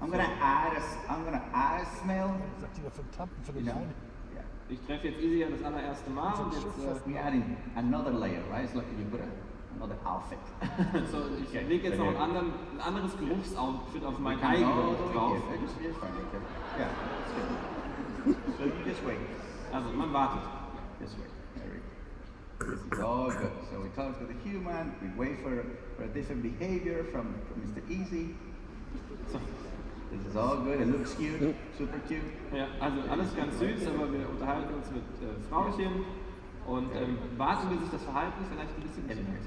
I'm gonna add a smell. Sagt ihr von Tampen von You den know. Beinen? Yeah. Ich treffe jetzt Easy ja das allererste Mal und jetzt We're adding another layer, right? It's like you put another outfit. so, ich lege jetzt noch ein anderes Geruchsoutfit auf mein All eigenes the way drauf. here. Just fine right there. Yeah, that's good. So you just wait. Also man wartet. Just wait. There we go. This is all good. So we talk to the human. We wait for a different behavior from Mr. Easy. So. This is all good. It looks cute. Super cute. Ja, also alles ganz süß, aber wir unterhalten uns mit Frauchen und warten, bis sich das Verhalten vielleicht ein bisschen ändert.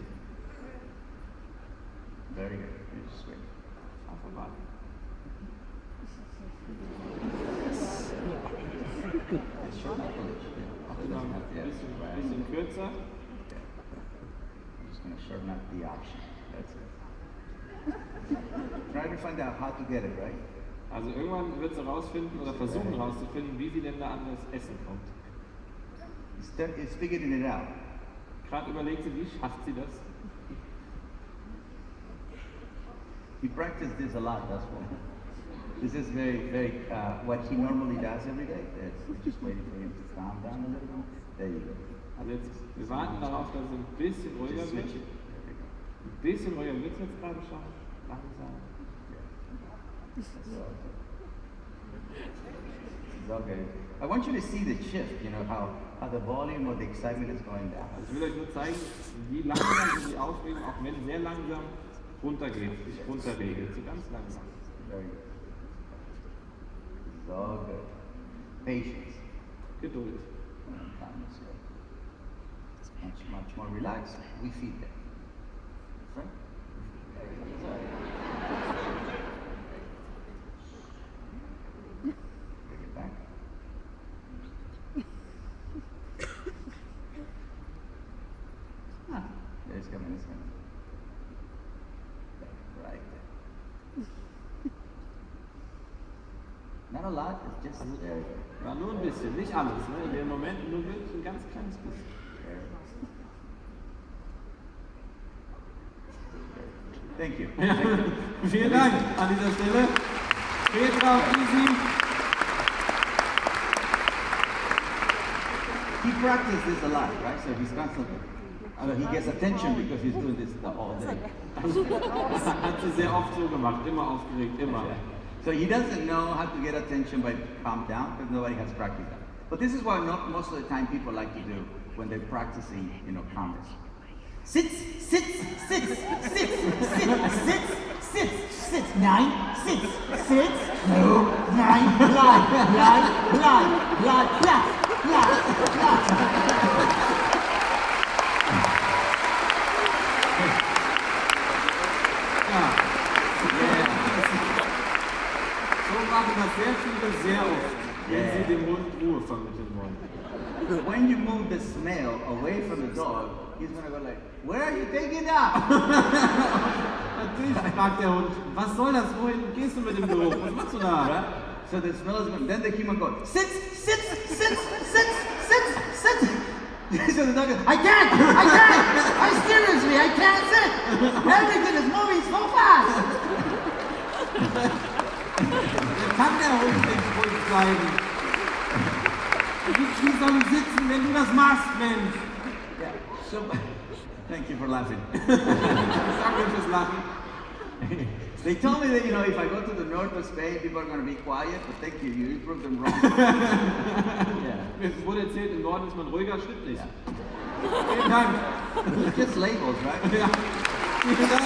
Very good. You just wait. Einfach warten. It's short up a little. Genau, ein bisschen kürzer. I'm just going to shorten up the option. That's it. Try to find out how to get it, right? Also irgendwann wird sie rausfinden oder versuchen rauszufinden, wie sie denn da an das Essen kommt. It's figuring it out. Gerade überlegt sie, wie schafft sie das? He practiced this a lot, that's why. This is very, what he normally does every day. We're just waiting for him to calm down a little bit. There you go. Also jetzt, wir warten darauf, dass es ein bisschen ruhiger Just wird. switch it. Ein bisschen ruhiger wird es jetzt gerade schon. Langsam. It's okay. I want you to see the shift, how the volume of the excitement is going down. Also ich will euch nur zeigen, wie langsam die Aufregung, auch wenn sehr langsam, runtergeht, sich runterregelt. So ganz langsam. Very good. It's all good. Patience. Geduld. Calmness, yeah. Much more relaxed. We feed them. Right? Bring it back. It's coming. Right. Not a lot, it's just there. Ja, nur ein bisschen, nicht alles. Ne? In dem Moment nur wirklich ein ganz kleines bisschen. Thank you. Vielen Dank an dieser Stelle. Februar, easy. He practiced this a lot, right? So he's constantly, he gets attention because he's doing this all day. Hat sie sehr oft so gemacht, immer aufgeregt, immer. So he doesn't know how to get attention by calm down because nobody has practiced that. But this is what most of the time people like to do when they're practicing, calmness. Sit, sit, sit, sit, sit, sit, sit, sit, 9, sit, sit, no, 9, lie, flat. So machen das sehr viele sehr oft, wenn sie dem Hund Ruhe vermitteln wollen. When you move the smell away from the dog, he's gonna go like, where are you taking that? Natürlich fragt der Hund, was soll das? Wohin gehst du mit dem Geruch? Was machst du da? Right? So the smell is going. Then the human goes, sit. So the dog goes, I can't. Seriously, I can't sit. Everything is moving so fast. Kann der Hund nicht ruhig bleiben? Wie soll ich sitzen, wenn du das machst, Mensch? Yeah. So, thank you for laughing. Danke fürs Lachen. They told me that, if I go to the north of Spain, people are going to be quiet, but thank you, you proved them wrong. Mir wurde erzählt, im Norden ist man ruhiger, stimmt nicht. Vielen Dank. It's just labels, right? Ja. Vielen Dank.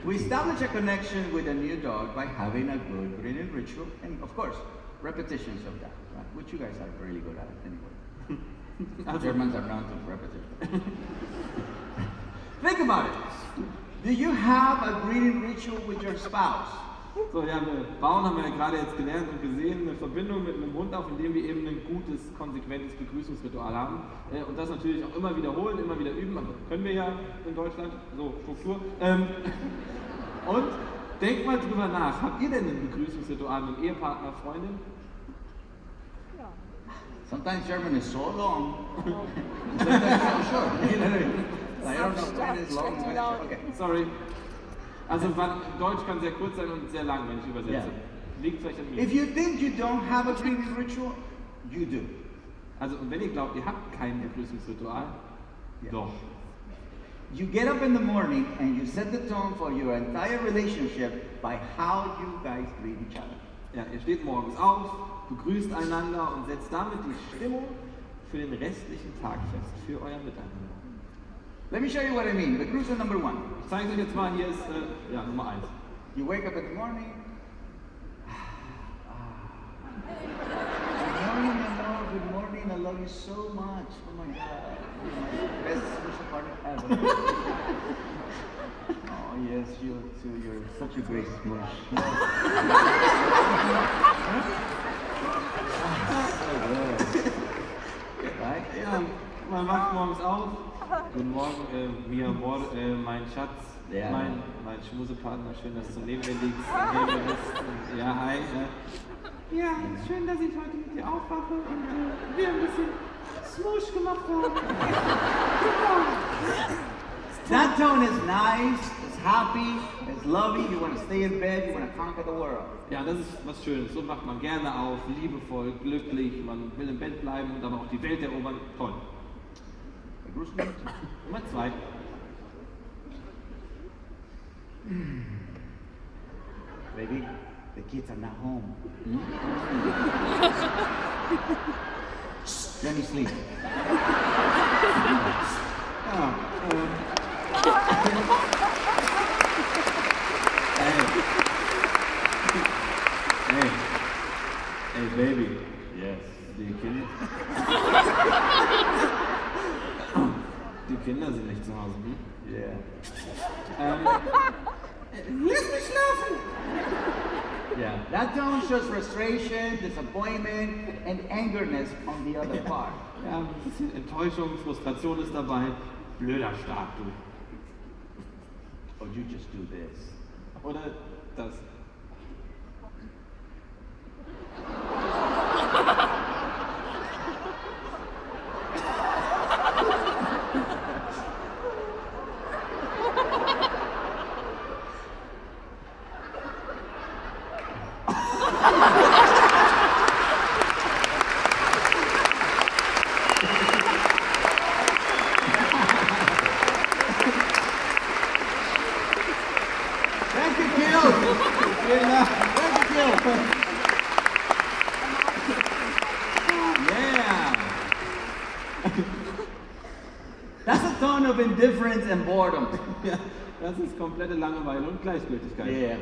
We establish a connection with a new dog by having a good breeding ritual, and of course, repetitions of that, right? Which you guys are really good at anyway. Germans are known to repetition. Think about it. Do you have a breeding ritual with your spouse? So, ja, wir bauen, haben wir ja gerade jetzt gelernt und gesehen, eine Verbindung mit einem Hund auf, indem wir eben ein gutes, konsequentes Begrüßungsritual haben. Und das natürlich auch immer wiederholen, immer wieder üben. Also können wir ja in Deutschland, so Struktur. Und denkt mal drüber nach. Habt ihr denn ein Begrüßungsritual mit dem Ehepartner, Freundin? Sometimes German is so long, sometimes so short. I don't know when it's long, when it's short. Okay. Sorry. Also Deutsch kann sehr kurz sein und sehr lang, wenn ich übersetze. Yeah. Liegt vielleicht an mir. If you think you don't have a breeding ritual, you do. Also und wenn ihr glaubt, ihr habt kein Begrüßungsritual, doch. You get up in the morning and you set the tone for your entire relationship by how you guys greet each other. Ja, ihr steht morgens auf, begrüßt einander und setzt damit die Stimmung für den restlichen Tag fest, für euer Miteinander. Let me show you what I mean. Begrüßung number 1. Ich zeige euch jetzt mal, hier ist Nummer 1. You wake up in the morning. Good morning, I love you so much. Oh my God. Best special partner ever. Oh yes, you too. You're such a great smush. So good. Right? Ja, man wacht morgens auf. Guten Morgen, mi amor, mein Schatz, Ja. mein Schmusepartner, schön, dass du neben mir liegst. Neben mir bist. Ja, hi. Ja, schön, dass ich heute mit dir aufwache und wir ein bisschen Smush gemacht haben. That tone is nice, it's happy, it's loving, you want to stay in bed, you want to conquer the world. Ja, das ist was Schönes. So macht man gerne auf, liebevoll, glücklich, man will im Bett bleiben und aber auch die Welt erobern. Toll. Nummer 2. Baby, the kids are not home. Let me sleep. Hey, Baby. Yes. Die Kinder. Die Kinder sind nicht zu Hause, hm? Yeah. Lass mich schlafen! Yeah. That tone shows frustration, disappointment, and angerness on the other part. Ja, ein bisschen Enttäuschung, Frustration ist dabei. Blöder Start, du. Or you just do this. Oder das. Thank you, Gil. Thank you, Gil. Yeah! That's a tone of indifference and boredom. Ja, das ist komplette Langeweile und Gleichgültigkeit. Yeah.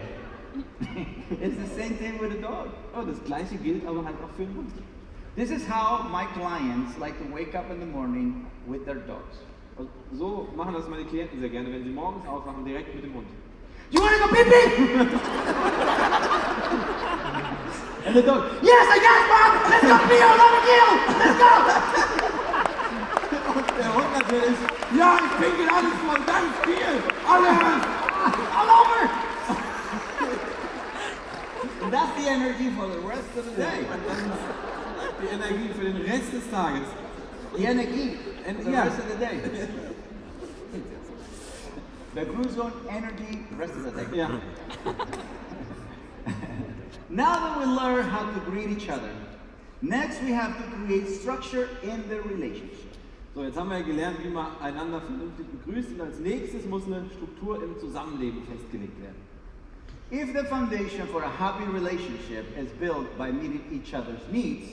It's the same thing with a dog. Oh, das gleiche gilt aber halt auch für den Hund. This is how my clients like to wake up in the morning with their dogs. Und so machen das meine Klienten sehr gerne, wenn sie morgens aufwachen, direkt mit dem Hund. You want to go pee pee? And the dog, yes, I got it, Bob! Let's go pee all over Gil! Let's go! Und der Hund natürlich, ja, ich pinkel alles voll, ganz viel, alles, All over! And that's the energy for the rest of the day. Und das ist die Energie für den Rest des Tages. The energy and the Yeah. rest of the day. The cruise zone energy the rest of the day. Ja. Now that we learn how to greet each other, next we have to create structure in the relationship. So, jetzt haben wir ja gelernt, wie man einander vernünftig begrüßt und als nächstes muss eine Struktur im Zusammenleben festgelegt werden. If the foundation for a happy relationship is built by meeting each other's needs,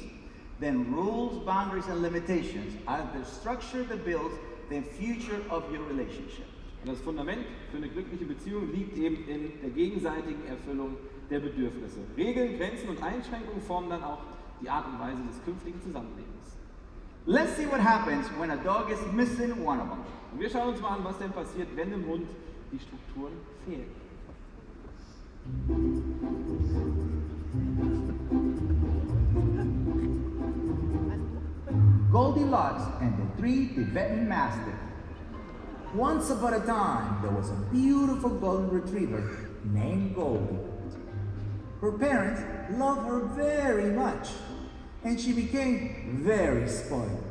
then rules, boundaries, and limitations are the structure that builds the future of your relationship. Und das Fundament für eine glückliche Beziehung liegt eben in der gegenseitigen Erfüllung der Bedürfnisse. Regeln, Grenzen und Einschränkungen formen dann auch die Art und Weise des künftigen Zusammenlebens. Let's see what happens when a dog is missing one of them. Und wir schauen uns mal an, was denn passiert, wenn dem Hund die Strukturen fehlen. Goldilocks and the Three Tibetan Mastiffs. Once upon a time, there was a beautiful golden retriever named Goldie. Her parents loved her very much, and she became very spoiled.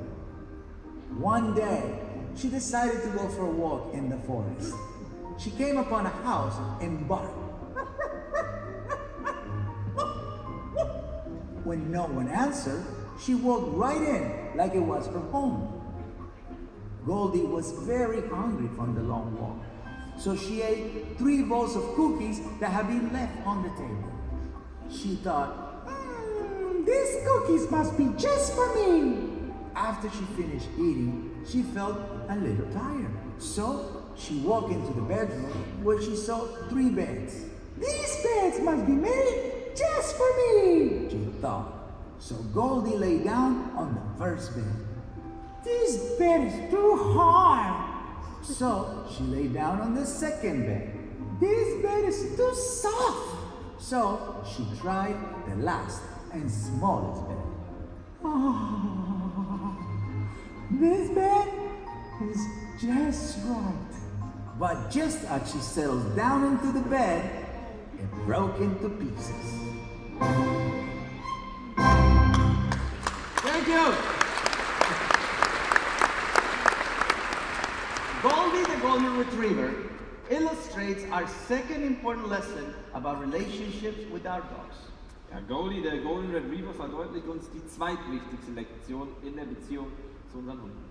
One day, she decided to go for a walk in the forest. She came upon a house and barked. When no one answered, she walked right in like it was her home. Goldie was very hungry from the long walk, so she ate 3 bowls of cookies that had been left on the table. She thought, these cookies must be just for me. After she finished eating, she felt a little tired, so she walked into the bedroom where she saw 3 beds. These beds must be made just for me, she thought. So Goldie lay down on the first bed. This bed is too hard. So she lay down on the second bed. This bed is too soft. So she tried the last and smallest bed. Oh, this bed is just right. But just as she settled down into the bed, it broke into pieces. Thank you! Golden Retriever illustrates our second important lesson about relationships with our dogs. Ja, Goldie, der Golden Retriever, verdeutlicht uns die zweitwichtigste Lektion in der Beziehung zu unseren Hunden.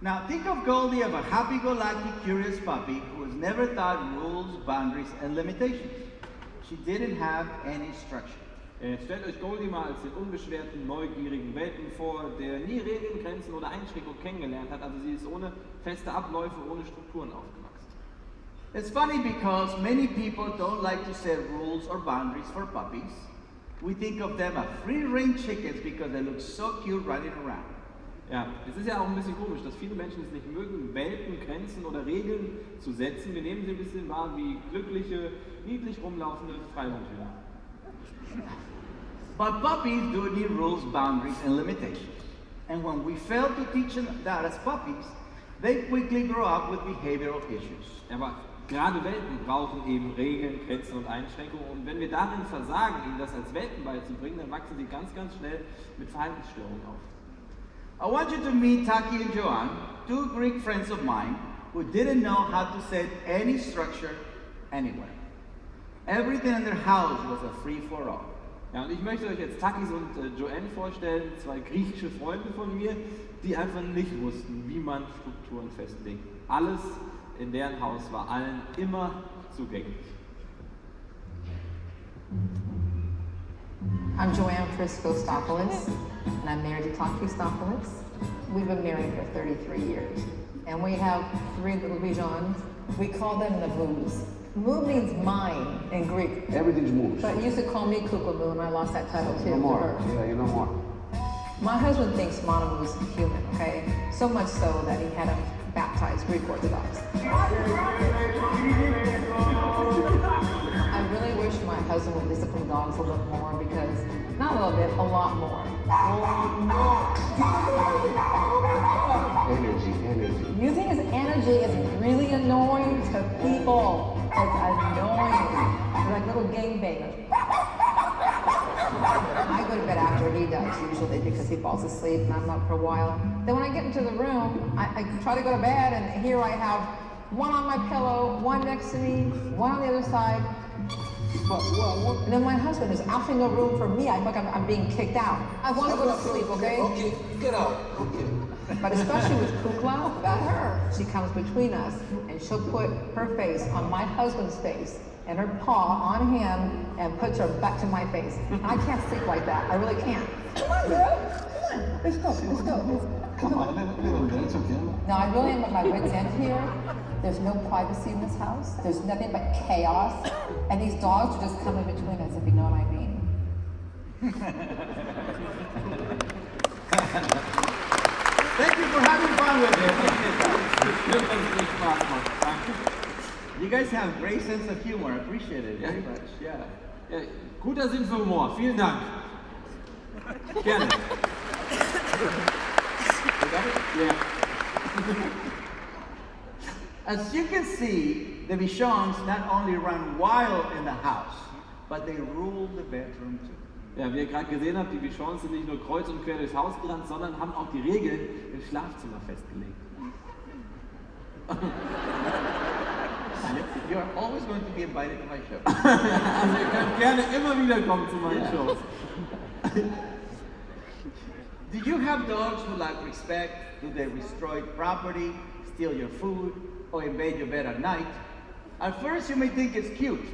Now think of Goldie as a happy-go-lucky, curious puppy who has never thought rules, boundaries, and limitations. She didn't have any structure. Jetzt stellt euch Goldie mal als den unbeschwerten, neugierigen Welpen vor, der nie Regeln, Grenzen oder Einschränkungen kennengelernt hat. Also sie ist ohne feste Abläufe, ohne Strukturen aufgewachsen. It's funny because many people don't like to set rules or boundaries for puppies. We think of them as free-range chickens because they look so cute running around. Ja, es ist ja auch ein bisschen komisch, dass viele Menschen es nicht mögen, Welpen, Grenzen oder Regeln zu setzen. Wir nehmen sie ein bisschen wahr wie glückliche, niedlich rumlaufende Freihundhühner. But puppies do need rules, boundaries, and limitations. And when we fail to teach them that as puppies, they quickly grow up with behavioral issues. Aber gerade Welpen brauchen eben Regeln, Grenzen und Einschränkungen. Und wenn wir darin versagen, ihnen das als Welpen beizubringen, dann wachsen sie ganz, ganz schnell mit Verhaltensstörungen auf. I want you to meet Taki and Joanne, two Greek friends of mine who didn't know how to set any structure anywhere. Everything in their house was a free-for-all. Ja, und ich möchte euch jetzt Takis und Joanne vorstellen, zwei griechische Freunde von mir, die einfach nicht wussten, wie man Strukturen festlegt. Alles in deren Haus war allen immer zugänglich. I'm Joanne Christopoulos, and I'm married to Tom Christopoulos. We've been married for 33 years, and we have 3 little bijons. We call them the moos. Moo means mine in Greek, Everything's moves. but you used to call me Kukamoo, and I lost that title too. No to more. her. Yeah, you know more. My husband thinks Monomoo is human, okay? So much so that he had him baptized Greek Orthodox. I really wish my husband would discipline dogs a little more because, not a little bit, a lot more. Energy. You think his energy is really annoying to people. It's annoying. They're like little gangbangers. I go to bed after he does, usually, because he falls asleep and I'm up for a while. Then when I get into the room, I try to go to bed, and here I have one on my pillow, one next to me, one on the other side. And then my husband, there's absolutely no room for me. I feel like I'm being kicked out. I want to go to sleep, okay? Okay, get out. Okay. But especially with Kukla, that's her. She comes between us, and she'll put her face on my husband's face and her paw on him and puts her back to my face. I can't sleep like that. I really can't. Come on, girl. Come on. Let's go. Come on, little bit. It's okay. Now, I really am at my wit's end here. There's no privacy in this house. There's nothing but chaos. And these dogs are just coming between us, if you know what I mean. Thank you for having fun with it. You guys have a great sense of humor. I appreciate it very much. Yeah. Ja, guter Sinn für Humor, vielen Dank. Gerne. Ja. As you can see, the Bichons not only run wild in the house, but they rule the bedroom too. Ja, wie ihr gerade gesehen habt, die Bichons sind nicht nur kreuz und quer durchs Haus gerannt, sondern haben auch die Regeln im Schlafzimmer festgelegt. You are always going to be invited to my show. Also ihr könnt gerne immer wieder kommen zu meinen Shows. Do you have dogs who lack respect? Do they destroy property, steal your food, or invade your bed at night? At first you may think it's cute,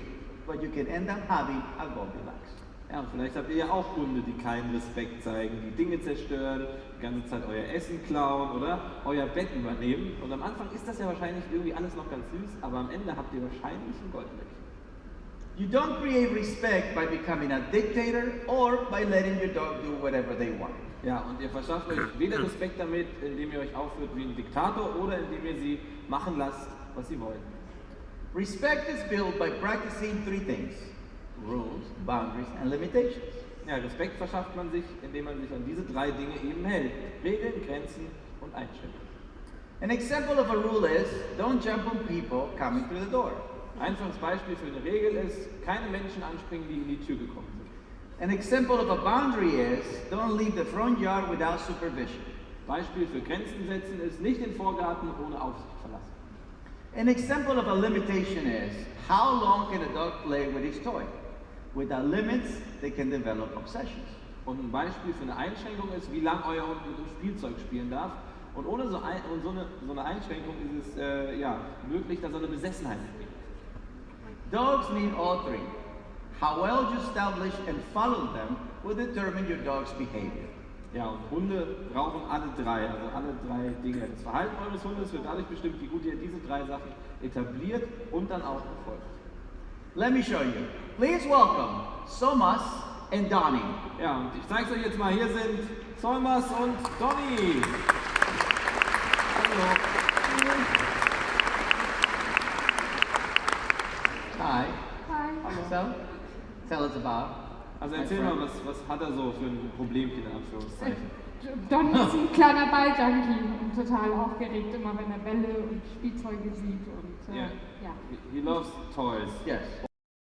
but you can end up having a Goldilocks. Ja, und vielleicht habt ihr ja auch Hunde, die keinen Respekt zeigen, die Dinge zerstören, die ganze Zeit euer Essen klauen oder euer Bett übernehmen. Und am Anfang ist das ja wahrscheinlich irgendwie alles noch ganz süß, aber am Ende habt ihr wahrscheinlich ein Goldlöckchen. You don't create respect by becoming a dictator or by letting your dog do whatever they want. Ja, und ihr verschafft euch weder Respekt damit, indem ihr euch aufführt wie ein Diktator oder indem ihr sie machen lasst, was sie wollen. Respect is built by practicing 3 things: rules, boundaries, and limitations. Ja, Respekt verschafft man sich, indem man sich an diese 3 Dinge eben hält. Regeln, Grenzen und Einschränkungen. An example of a rule is, don't jump on people coming through the door. Einfaches Beispiel für eine Regel ist, keine Menschen anspringen, die in die Tür gekommen sind. An example of a boundary is, don't leave the front yard without supervision. Beispiel für Grenzen setzen ist, nicht den Vorgarten ohne Aufsicht verlassen. An example of a limitation is, how long can a dog play with his toy? Without limits, they can develop obsessions. Und ein Beispiel für eine Einschränkung ist, wie lange euer Hund mit dem Spielzeug spielen darf. Und ohne so eine Einschränkung ist es möglich, dass er eine Besessenheit entwickelt. Dogs need all three. How well you establish and follow them will determine your dog's behavior. Ja, und Hunde brauchen alle drei Dinge. Das Verhalten eures Hundes wird dadurch bestimmt, wie gut ihr diese 3 Sachen etabliert und dann auch befolgt. Let me show you. Please welcome Somas and Donnie. Ja, und ich zeige es euch jetzt mal. Hier sind Solmas und Donny. Hallo. Hi. Hi. So, tell us about. Also erzähl mal, was hat er so für ein Problemchen in Anführungszeichen? Donny ist ein kleiner Balljunkie und total aufgeregt, immer wenn er Bälle und Spielzeuge sieht. Und, Yeah. ja. He loves toys. Yes.